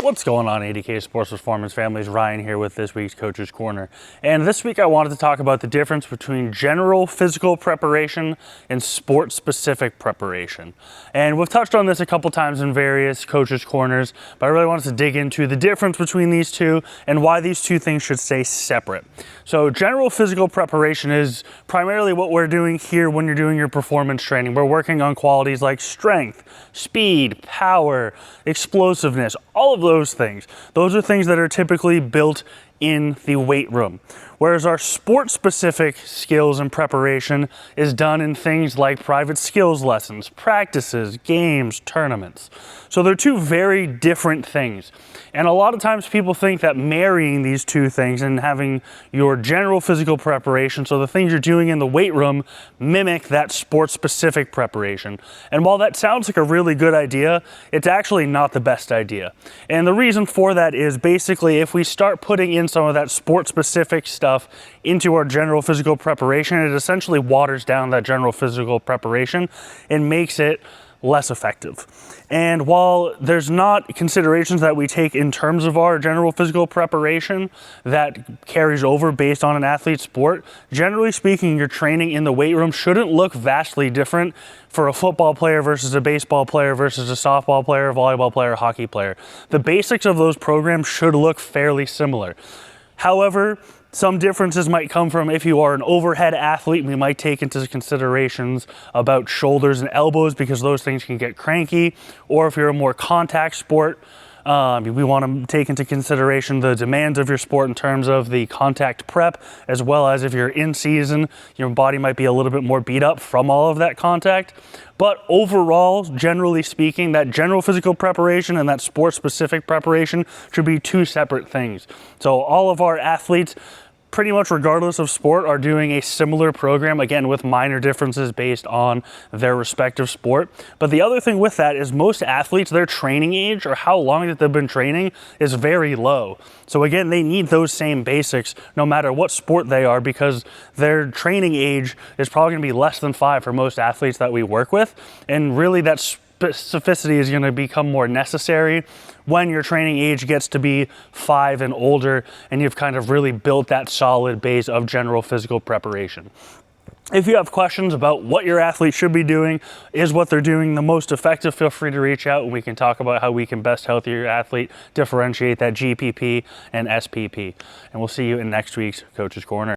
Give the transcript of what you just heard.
What's going on, 80K Sports Performance families? Ryan here with this week's Coach's Corner. And this week I wanted to talk about the difference between general physical preparation and sport-specific preparation. And we've touched on this a couple times in various Coach's Corners, but I really wanted to dig into the difference between these two and why these two things should stay separate. So general physical preparation is primarily what we're doing here when you're doing your performance training. We're working on qualities like strength, speed, power, explosiveness, all of those things. Those are things that are typically built in the weight room. Whereas our sport-specific skills and preparation is done in things like private skills lessons, practices, games, tournaments. So they're two very different things. And a lot of times people think that marrying these two things and having your general physical preparation, so the things you're doing in the weight room, mimic that sport-specific preparation. And while that sounds like a really good idea, it's actually not the best idea. And the reason for that is basically if we start putting in some of that sport-specific stuff into our general physical preparation, it essentially waters down that general physical preparation and makes it less effective. And while there's not considerations that we take in terms of our general physical preparation that carries over based on an athlete's sport, generally speaking, your training in the weight room shouldn't look vastly different for a football player versus a baseball player versus a softball player, a volleyball player, a hockey player. The basics of those programs should look fairly similar. However, some differences might come from if you are an overhead athlete, we might take into considerations about shoulders and elbows because those things can get cranky. Or if you're a more contact sport, we want to take into consideration the demands of your sport in terms of the contact prep, as well as if you're in season, your body might be a little bit more beat up from all of that contact. But overall, generally speaking, that general physical preparation and that sport-specific preparation should be two separate things. So all of our athletes, pretty much regardless of sport, are doing a similar program, again with minor differences based on their respective sport. But the other thing with that is most athletes, their training age or how long that they've been training is very low. So again, they need those same basics no matter what sport they are, because their training age is probably going to be less than 5 for most athletes that we work with. And really that specificity is going to become more necessary when your training age gets to be 5 and older and you've kind of really built that solid base of general physical preparation. If you have questions about what your athlete should be doing, is what they're doing the most effective, feel free to reach out and we can talk about how we can best help your athlete differentiate that GPP and SPP. And we'll see you in next week's Coach's Corner.